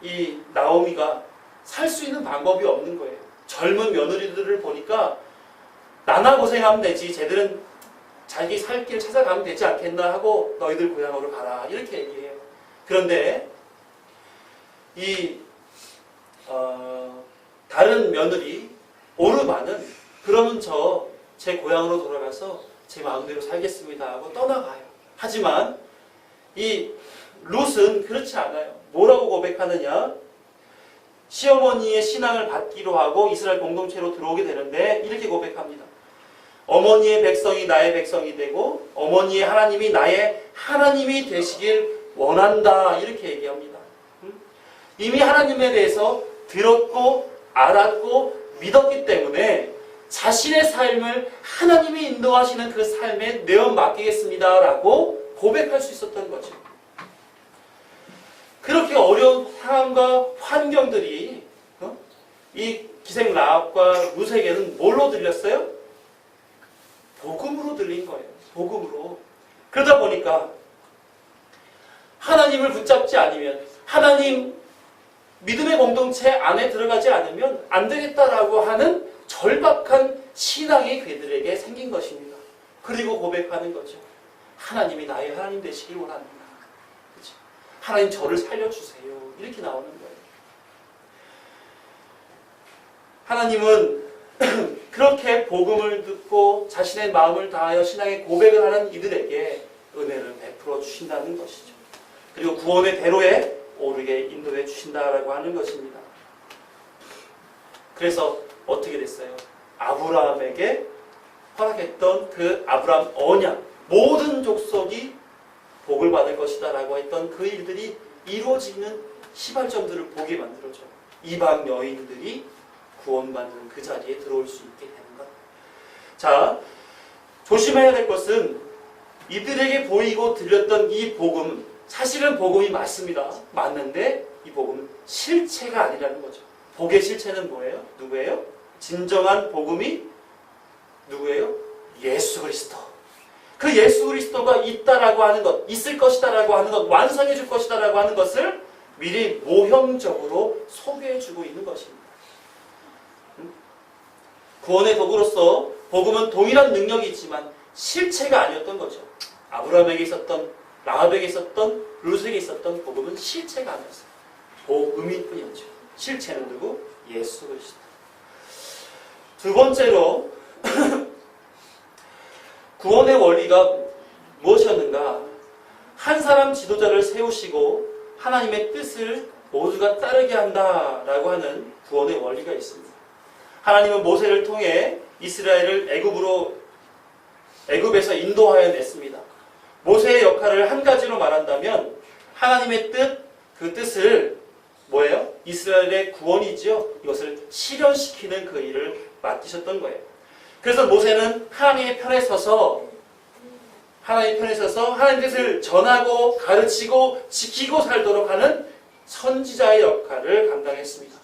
Speaker 1: 이 나오미가 살 수 있는 방법이 없는 거예요. 젊은 며느리들을 보니까 나나 고생하면 되지, 쟤들은 자기 살 길 찾아가면 되지 않겠나 하고 너희들 고향으로 가라 이렇게 얘기해요. 그런데 이 다른 며느리 오르바는 그러면 제 고향으로 돌아가서 제 마음대로 살겠습니다 하고 떠나가요. 하지만 이 룻은 그렇지 않아요. 뭐라고 고백하느냐? 시어머니의 신앙을 받기로 하고 이스라엘 공동체로 들어오게 되는데 이렇게 고백합니다. 어머니의 백성이 나의 백성이 되고 어머니의 하나님이 나의 하나님이 되시길 원한다 이렇게 얘기합니다. 이미 하나님에 대해서 들었고 알았고 믿었기 때문에 자신의 삶을 하나님이 인도하시는 그 삶에 내어 맡기겠습니다 라고 고백할 수 있었던 거죠. 그렇게 어려운 상황과 환경들이 이 기생 라합과 룻에게는 뭘로 들렸어요? 복음으로 들린 거예요. 복음으로. 그러다 보니까 하나님을 붙잡지 않으면 하나님 믿음의 공동체 안에 들어가지 않으면 안 되겠다라고 하는 절박한 신앙이 그들에게 생긴 것입니다. 그리고 고백하는 거죠. 하나님이 나의 하나님 되시길 원합니다. 그렇죠? 하나님 저를 살려주세요. 이렇게 나오는 거예요. 하나님은 그렇게 복음을 듣고 자신의 마음을 다하여 신앙의 고백을 하는 이들에게 은혜를 베풀어 주신다는 것이죠. 그리고 구원의 대로에 오르게 인도해 주신다라고 하는 것입니다. 그래서 어떻게 됐어요? 아브라함에게 허락했던 그 아브라함 언약, 모든 족속이 복을 받을 것이다 라고 했던 그 일들이 이루어지는 시발점들을 보게 만들어줘요. 이방 여인들이 구원받는 그 자리에 들어올 수 있게 되는 것. 자, 조심해야 될 것은 이들에게 보이고 들렸던 이 복음, 사실은 복음이 맞습니다. 맞는데 이 복음은 실체가 아니라는 거죠. 복의 실체는 뭐예요? 누구예요? 진정한 복음이 누구예요? 예수 그리스도. 그 예수 그리스도가 있다라고 하는 것, 있을 것이다라고 하는 것, 완성해 줄 것이다라고 하는 것을 미리 모형적으로 소개해 주고 있는 것입니다. 구원의 도구로서 복음은 동일한 능력이 있지만 실체가 아니었던 거죠. 아브라함에게 있었던, 라합에게 있었던, 룻에게 있었던 복음은 실체가 아니었어요. 복음일 뿐이었죠. 실체는 누구? 예수 그리스도. 두 번째로 구원의 원리가 무엇이었는가? 한 사람 지도자를 세우시고 하나님의 뜻을 모두가 따르게 한다라고 하는 구원의 원리가 있습니다. 하나님은 모세를 통해 이스라엘을 애굽에서 인도하여 냈습니다. 모세의 역할을 한 가지로 말한다면 하나님의 뜻, 그 뜻을 뭐예요? 이스라엘의 구원이지요. 이것을 실현시키는 그 일을 맡기셨던 거예요. 그래서 모세는 하나님의 편에 서서 하나님 뜻을 전하고 가르치고 지키고 살도록 하는 선지자의 역할을 감당했습니다.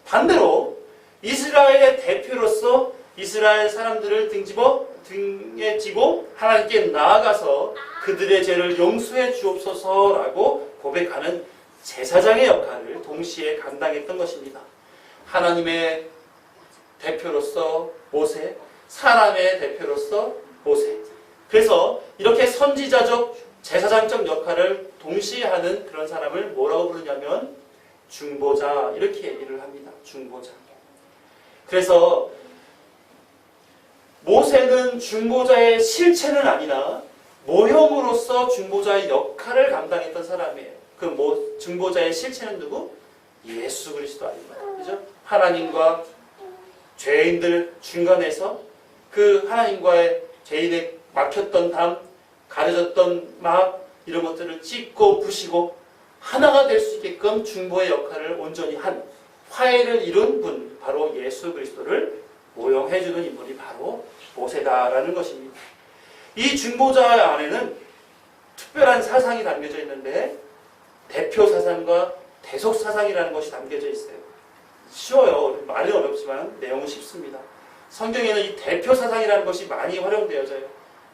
Speaker 1: 반대로 이스라엘의 대표로서 이스라엘 사람들을 등에 지고 하나님께 나아가서 그들의 죄를 용서해 주옵소서라고 고백하는 제사장의 역할을 동시에 감당했던 것입니다. 하나님의 대표로서 모세, 사람의 대표로서 모세. 그래서 이렇게 선지자적, 제사장적 역할을 동시에 하는 그런 사람을 뭐라고 부르냐면 중보자, 이렇게 얘기를 합니다. 중보자. 그래서 모세는 중보자의 실체는 아니나 모형으로서 중보자의 역할을 감당했던 사람이에요. 그 중보자의 실체는 누구? 예수 그리스도 아닙니까? 그죠? 하나님과 죄인들 중간에서 그 하나님과의 죄인의 막혔던 담, 가려졌던 막 이런 것들을 찢고 부시고 하나가 될 수 있게끔 중보의 역할을 온전히 한 화해를 이룬 분, 바로 예수 그리스도를 모형해주는 인물이 바로 모세다라는 것입니다. 이 중보자 안에는 특별한 사상이 담겨져 있는데 대표 사상과 대속 사상이라는 것이 담겨져 있어요. 쉬워요. 말이 어렵지만 내용은 쉽습니다. 성경에는 이 대표 사상이라는 것이 많이 활용되어져요.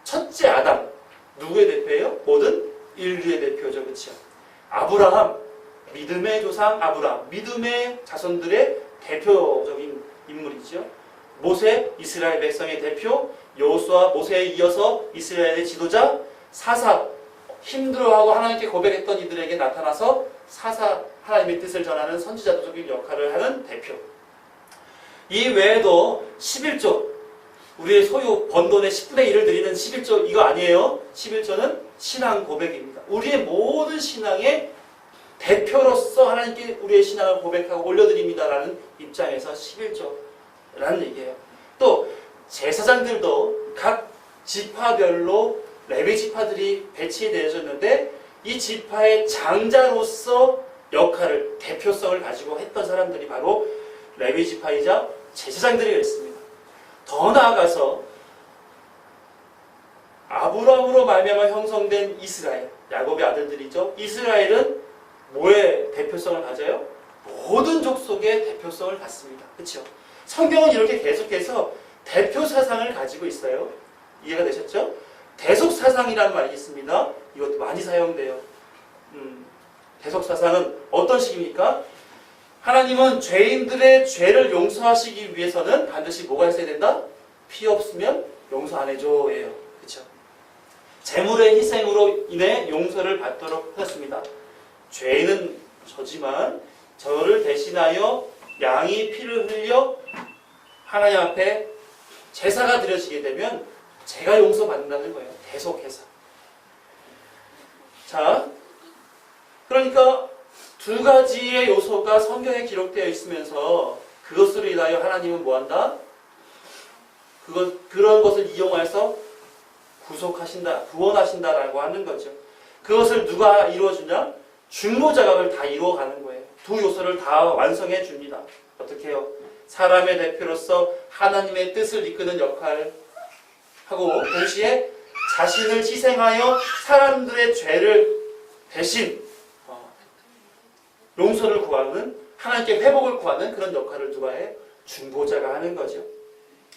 Speaker 1: 첫째 아담, 누구의 대표예요? 모든 인류의 대표죠. 그렇죠? 아브라함, 믿음의 조상 아브라함, 믿음의 자손들의 대표적인 인물이죠. 모세, 이스라엘 백성의 대표, 여호수아, 모세에 이어서 이스라엘의 지도자, 사사, 힘들어하고 하나님께 고백했던 이들에게 나타나서 사사, 하나님의 뜻을 전하는 선지자적인 역할을 하는 대표. 이 외에도 11조, 우리의 소유 번 돈의 10분의 1을 드리는 11조, 이거 아니에요. 11조는 신앙 고백입니다. 우리의 모든 신앙의 대표로서 하나님께 우리의 신앙을 고백하고 올려드립니다라는 입장에서 11조라는 얘기예요. 또 제사장들도 각 지파별로 레위 지파들이 배치되어졌는데 이 지파의 장자로서 역할을, 대표성을 가지고 했던 사람들이 바로 레위 지파이자 제사장들이 있습니다. 더 나아가서 아브라함으로 말미암아 형성된 이스라엘, 야곱의 아들들이죠. 이스라엘은 뭐의 대표성을 가져요? 모든 족속의 대표성을 갖습니다. 그렇죠? 성경은 이렇게 계속해서 대표 사상을 가지고 있어요. 이해가 되셨죠? 대속 사상이라는 말이 있습니다. 이것도 많이 사용돼요. 대속 사상은 어떤 식입니까? 하나님은 죄인들의 죄를 용서하시기 위해서는 반드시 뭐가 있어야 된다? 피 없으면 용서 안 해줘예요. 그렇죠? 제물의 희생으로 인해 용서를 받도록 하셨습니다. 죄인은 저지만 저를 대신하여 양이 피를 흘려 하나님 앞에 제사가 드려지게 되면 제가 용서받는다는 거예요. 계속해서. 자, 그러니까 두 가지의 요소가 성경에 기록되어 있으면서 그것으로 인하여 하나님은 뭐한다? 그런 것을 이용해서 구속하신다, 구원하신다라고 하는 거죠. 그것을 누가 이루어주냐? 중보자각을 다 이루어가는 거예요. 두 요소를 다 완성해 줍니다. 어떻게 해요? 사람의 대표로서 하나님의 뜻을 이끄는 역할을 하고 동시에 자신을 희생하여 사람들의 죄를 대신 용서를 구하는, 하나님께 회복을 구하는 그런 역할을 누가 해? 중보자가 하는 거죠.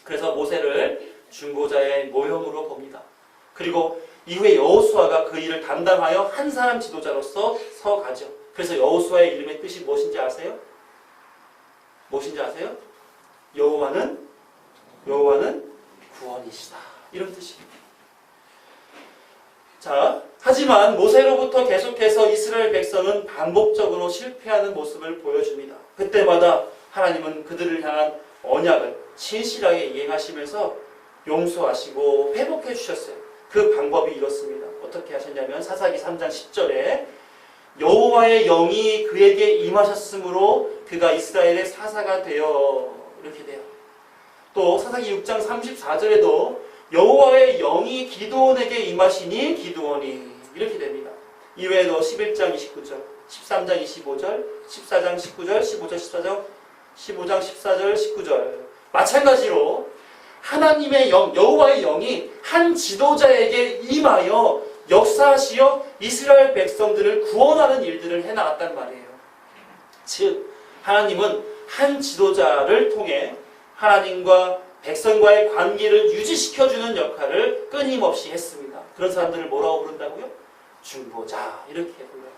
Speaker 1: 그래서 모세를 중보자의 모형으로 봅니다. 그리고 이후에 여호수아가 그 일을 담당하여 한 사람 지도자로서 서가죠. 그래서 여호수아의 이름의 뜻이 무엇인지 아세요? 무엇인지 아세요? 여호와는 구원이시다. 이런 뜻입니다. 자, 하지만 모세로부터 계속해서 이스라엘 백성은 반복적으로 실패하는 모습을 보여줍니다. 그때마다 하나님은 그들을 향한 언약을 신실하게 이행하시면서 용서하시고 회복해 주셨어요. 그 방법이 이렇습니다. 어떻게 하셨냐면 사사기 3장 10절에 여호와의 영이 그에게 임하셨으므로 그가 이스라엘의 사사가 되어, 이렇게 돼요. 또 사사기 6장 34절에도 여호와의 영이 기드온에게 임하시니 기드온이, 이렇게 됩니다. 이외에도 11장 29절, 13장 25절, 14장 19절, 15장 14절, 19절 마찬가지로 하나님의 영, 여호와의 영이 한 지도자에게 임하여 역사하시어 이스라엘 백성들을 구원하는 일들을 해나갔단 말이에요. 즉 하나님은 한 지도자를 통해 하나님과 백성과의 관계를 유지시켜주는 역할을 끊임없이 했습니다. 그런 사람들을 뭐라고 부른다고요? 중보자, 이렇게 불러요.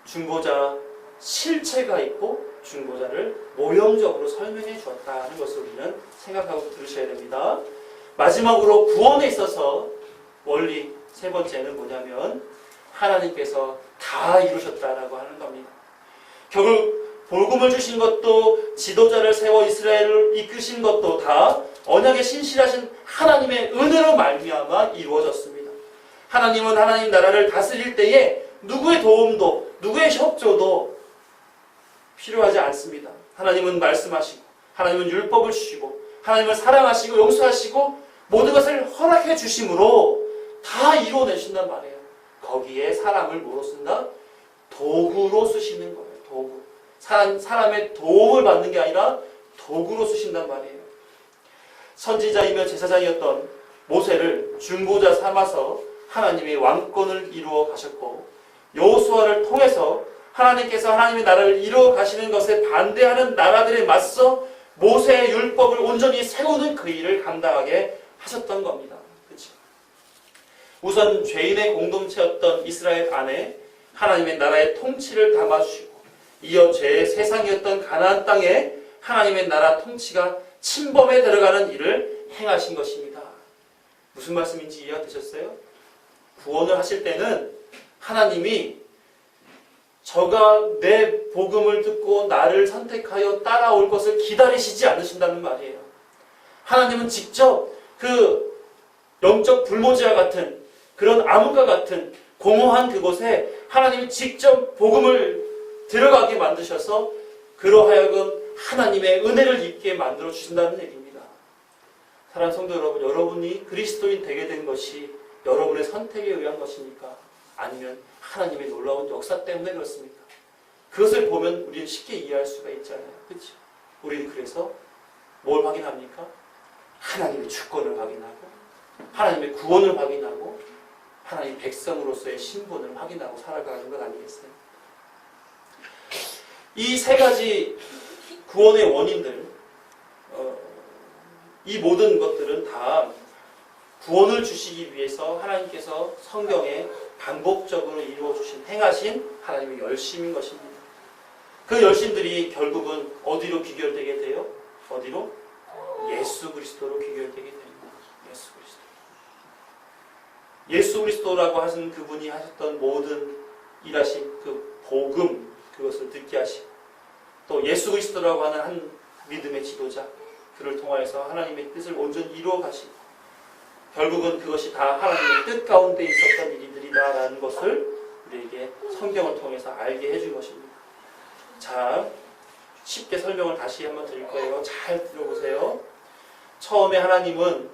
Speaker 1: 중보자, 실체가 있고 중보자를 모형적으로 설명해 주었다는 것을 우리는 생각하고 들으셔야 됩니다. 마지막으로 구원에 있어서 원리 세 번째는 뭐냐면 하나님께서 다 이루셨다라고 하는 겁니다. 결국 복음을 주신 것도, 지도자를 세워 이스라엘을 이끄신 것도 다 언약에 신실하신 하나님의 은혜로 말미암아 이루어졌습니다. 하나님은 하나님 나라를 다스릴 때에 누구의 도움도, 누구의 협조도 필요하지 않습니다. 하나님은 말씀하시고, 하나님은 율법을 주시고, 하나님은 사랑하시고 용서하시고 모든 것을 허락해 주심으로 다 이루어내신단 말이에요. 거기에 사람을 뭐로 쓴다? 도구로 쓰시는 거예요. 도구. 사람의 도움을 받는 게 아니라 도구로 쓰신단 말이에요. 선지자이며 제사장이었던 모세를 중보자 삼아서 하나님의 왕권을 이루어 가셨고, 여호수아를 통해서 하나님께서 하나님의 나라를 이루어 가시는 것에 반대하는 나라들에 맞서 모세의 율법을 온전히 세우는 그 일을 감당하게 하셨던 겁니다. 그렇죠? 우선 죄인의 공동체였던 이스라엘 안에 하나님의 나라의 통치를 담아주시고, 이어 죄의 세상이었던 가나안 땅에 하나님의 나라 통치가 침범에 들어가는 일을 행하신 것입니다. 무슨 말씀인지 이해가 되셨어요? 구원을 하실 때는 하나님이 저가 내 복음을 듣고 나를 선택하여 따라올 것을 기다리시지 않으신다는 말이에요. 하나님은 직접 그 영적 불모지와 같은 그런 암흑과 같은 공허한 그곳에 하나님이 직접 복음을 들어가게 만드셔서 그로 하여금 하나님의 은혜를 입게 만들어 주신다는 얘기입니다. 사랑하는 성도 여러분, 여러분이 그리스도인 되게 된 것이 여러분의 선택에 의한 것입니까? 아니면 하나님의 놀라운 역사 때문에 그렇습니까? 그것을 보면 우리는 쉽게 이해할 수가 있잖아요. 그렇죠? 우리는 그래서 뭘 확인합니까? 하나님의 주권을 확인하고, 하나님의 구원을 확인하고, 하나님 백성으로서의 신분을 확인하고 살아가는 것 아니겠어요? 이 세 가지 구원의 원인들, 이 모든 것들은 다 구원을 주시기 위해서 하나님께서 성경에 반복적으로 이루어주신, 행하신 하나님의 열심인 것입니다. 그 열심들이 결국은 어디로 귀결되게 돼요? 어디로? 예수 그리스도로 귀결되게 됩니다. 예수 그리스도. 예수 그리스도라고 하신 그분이 하셨던 모든 일하신 그 복음, 그것을 듣게 하시고, 또 예수 그리스도라고 하는 한 믿음의 지도자, 그를 통하여서 하나님의 뜻을 온전히 이루어 가시고, 결국은 그것이 다 하나님의 뜻 가운데 있었던 일들이다라는 것을 우리에게 성경을 통해서 알게 해준 것입니다. 자, 쉽게 설명을 다시 한번 드릴 거예요. 잘 들어보세요. 처음에 하나님은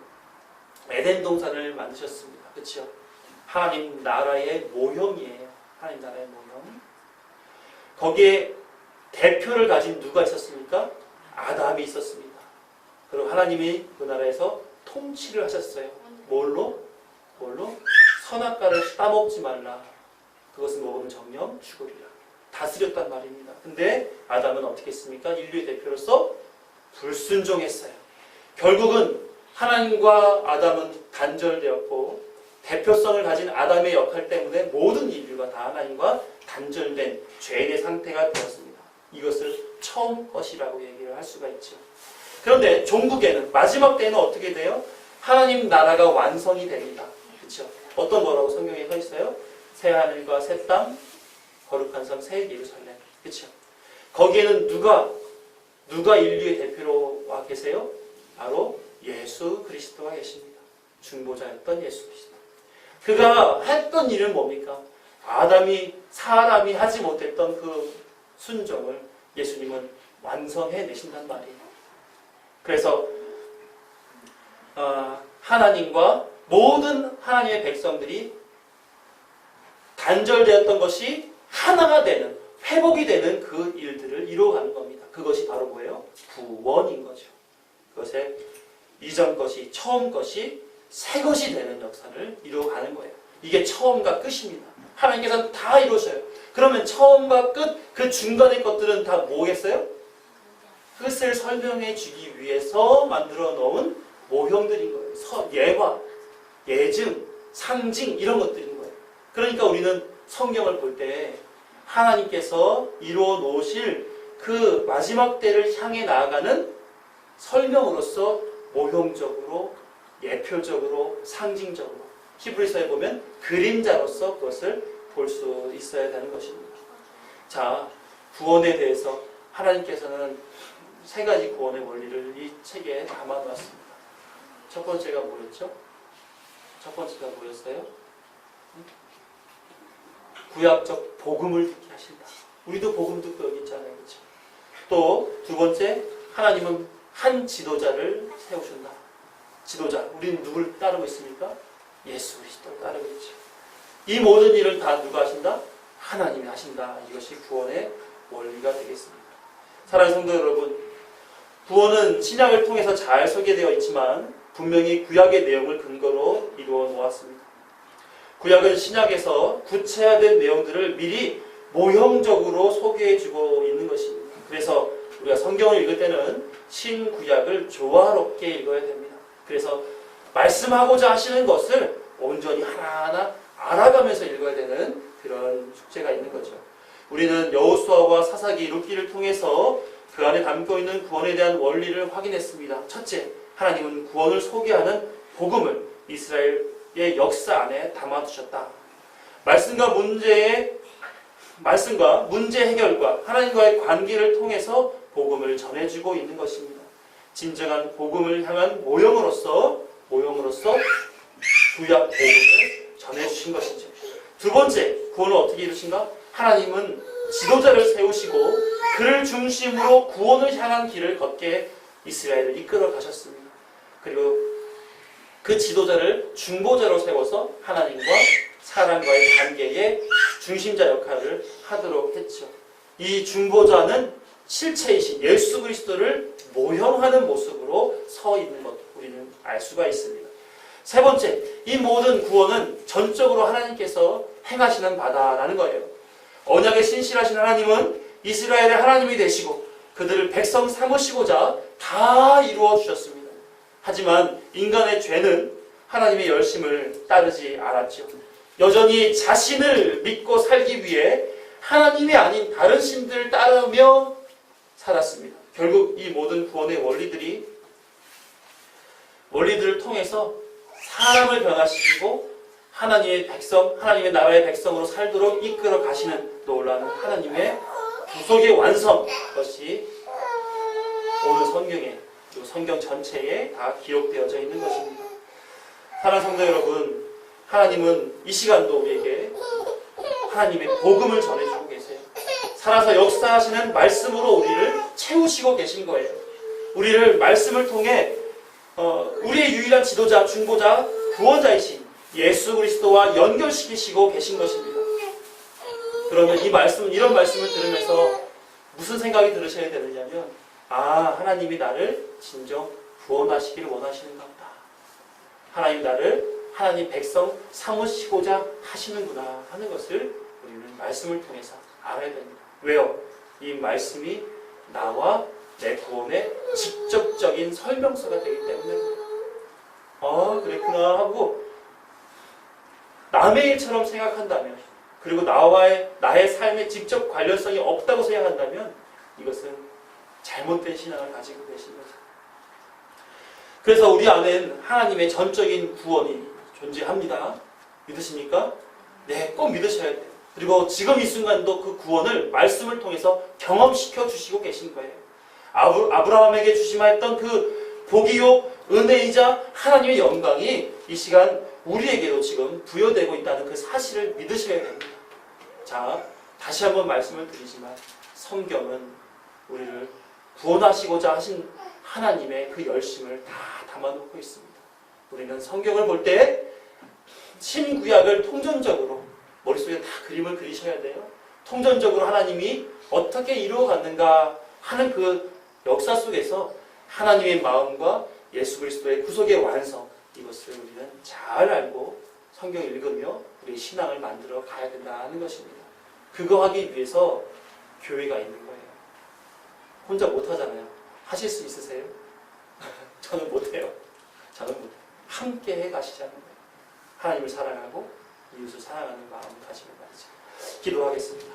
Speaker 1: 에덴 동산을 만드셨습니다. 그렇죠? 하나님 나라의 모형이에요. 하나님 나라의 모형. 거기에 대표를 가진 누가 있었습니까? 아담이 있었습니다. 그리고 하나님이 그 나라에서 통치를 하셨어요. 뭘로? 선악과를 따먹지 말라. 그것을 먹으면 정령 죽으리라. 다스렸단 말입니다. 근데 아담은 어떻게 했습니까? 인류의 대표로서 불순종했어요. 결국은 하나님과 아담은 단절되었고, 대표성을 가진 아담의 역할 때문에 모든 인류가 다 하나님과 단절된 죄인의 상태가 되었습니다. 이것을 처음 것이라고 얘기를 할 수가 있죠. 그런데 종국에는, 마지막 때는 어떻게 돼요? 하나님 나라가 완성이 됩니다. 그렇죠? 어떤 거라고 성경에 써 있어요? 새 하늘과 새 땅, 거룩한 섬 새 예루살렘. 그렇죠? 거기에는 누가 인류의 대표로 와 계세요? 바로 예수 그리스도가 계십니다. 중보자였던 예수 그리스도. 그가 했던 일은 뭡니까? 사람이 하지 못했던 그 순종을 예수님은 완성해 내신단 말이에요. 그래서 하나님과 모든 하나님의 백성들이 단절되었던 것이 하나가 되는, 회복이 되는 그 일들을 이루어가는 겁니다. 그것이 바로 뭐예요? 구원인 거죠. 그것의 이전 것이, 처음 것이 새 것이 되는 역사를 이루어가는 거예요. 이게 처음과 끝입니다. 하나님께서는 다 이루셔요. 그러면 처음과 끝, 그 중간의 것들은 다 뭐겠어요? 끝을 설명해 주기 위해서 만들어 놓은 모형들인 거예요. 예화, 예증, 상징, 이런 것들인 거예요. 그러니까 우리는 성경을 볼 때 하나님께서 이루어 놓으실 그 마지막 때를 향해 나아가는 설명으로서 모형적으로, 예표적으로, 상징적으로, 히브리서에 보면 그림자로서 그것을 볼 수 있어야 되는 것입니다. 자, 구원에 대해서 하나님께서는 세 가지 구원의 원리를 이 책에 담아놨습니다. 첫 번째가 뭐였죠? 첫 번째가 뭐였어요? 구약적 복음을 듣게 하신다. 우리도 복음 듣고 여기 있잖아요. 그렇죠? 또 두 번째, 하나님은 한 지도자를 세우신다. 지도자, 우리는 누굴 따르고 있습니까? 예수 그리스도를 따르고 있죠. 이 모든 일을 다 누가 하신다? 하나님이 하신다. 이것이 구원의 원리가 되겠습니다. 사랑하는 성도 여러분, 구원은 신약을 통해서 잘 소개되어 있지만 분명히 구약의 내용을 근거로 이루어 놓았습니다. 구약은 신약에서 구체화된 내용들을 미리 모형적으로 소개해주고 있는 것입니다. 그래서 우리가 성경을 읽을 때는 신구약을 조화롭게 읽어야 됩니다. 그래서 말씀하고자 하시는 것을 온전히 하나하나 알아가면서 읽어야 되는 그런 숙제가 있는 거죠. 우리는 여호수아와 사사기, 룻기를 통해서 그 안에 담고 있는 구원에 대한 원리를 확인했습니다. 첫째, 하나님은 구원을 소개하는 복음을 이스라엘의 역사 안에 담아두셨다. 말씀과 문제 해결과 하나님과의 관계를 통해서 복음을 전해주고 있는 것입니다. 진정한 복음을 향한 모형으로서 구약 복음을 전해주신 것이죠. 두 번째, 구원을 어떻게 이루신가? 하나님은 지도자를 세우시고 그를 중심으로 구원을 향한 길을 걷게 이스라엘을 이끌어 가셨습니다. 그리고 그 지도자를 중보자로 세워서 하나님과 사람과의 관계의 중심자 역할을 하도록 했죠. 이 중보자는 실체이신 예수 그리스도를 모형하는 모습으로 서 있는 것 우리는 알 수가 있습니다. 세 번째, 이 모든 구원은 전적으로 하나님께서 행하시는 바다라는 거예요. 언약에 신실하신 하나님은 이스라엘의 하나님이 되시고 그들을 백성 삼으시고자 다 이루어 주셨습니다. 하지만 인간의 죄는 하나님의 열심을 따르지 않았죠. 여전히 자신을 믿고 살기 위해 하나님이 아닌 다른 신들을 따르며 살았습니다. 결국 이 모든 구원의 원리들을 통해서 사람을 변화시키고 하나님의 백성, 하나님의 나라의 백성으로 살도록 이끌어 가시는 놀라운 하나님의 구속의 완성, 것이 오늘 성경에, 또 성경 전체에 다 기록되어져 있는 것입니다. 사랑하는 성도 여러분, 하나님은 이 시간도 우리에게 하나님의 복음을 전해주고 계세요. 살아서 역사하시는 말씀으로 우리를 채우시고 계신 거예요. 우리를 말씀을 통해 우리의 유일한 지도자, 중보자, 구원자이신 예수 그리스도와 연결시키시고 계신 것입니다. 그러면 이런 말씀을 들으면서 무슨 생각이 들으셔야 되느냐면, 하나님이 나를 진정 구원하시기를 원하시는가 보다. 하나님 나를 하나님 백성 삼으시고자 하시는구나 하는 것을 우리는 말씀을 통해서 알아야 됩니다. 왜요? 이 말씀이 나와 내 구원의 직접적인 설명서가 되기 때문입니다. 그랬구나 하고 남의 일처럼 생각한다면, 그리고 나의 삶에 직접 관련성이 없다고 생각한다면 이것은 잘못된 신앙을 가지고 계신 거죠. 그래서 우리 안엔 하나님의 전적인 구원이 존재합니다. 믿으십니까? 네, 꼭 믿으셔야 돼요. 그리고 지금 이 순간도 그 구원을 말씀을 통해서 경험시켜 주시고 계신 거예요. 아브라함에게 주시마했던 그 복이요 은혜이자 하나님의 영광이 이 시간 우리에게도 지금 부여되고 있다는 그 사실을 믿으셔야 됩니다. 자, 다시 한번 말씀을 드리지만 성경은 우리를 구원하시고자 하신 하나님의 그 열심을 다 담아놓고 있습니다. 우리는 성경을 볼 때 신구약을 통전적으로 머릿속에 다 그림을 그리셔야 돼요. 통전적으로 하나님이 어떻게 이루어갔는가 하는 그 역사 속에서 하나님의 마음과 예수 그리스도의 구속의 완성, 이것을 우리는 잘 알고 성경을 읽으며 우리의 신앙을 만들어 가야 된다는 것입니다. 그거 하기 위해서 교회가 있는 거예요. 혼자 못하잖아요. 하실 수 있으세요? 저는 못해요. 저는 못해요. 함께 해 가시자는 거예요. 하나님을 사랑하고 이웃을 사랑하는 마음을 가지고 말이죠. 기도하겠습니다.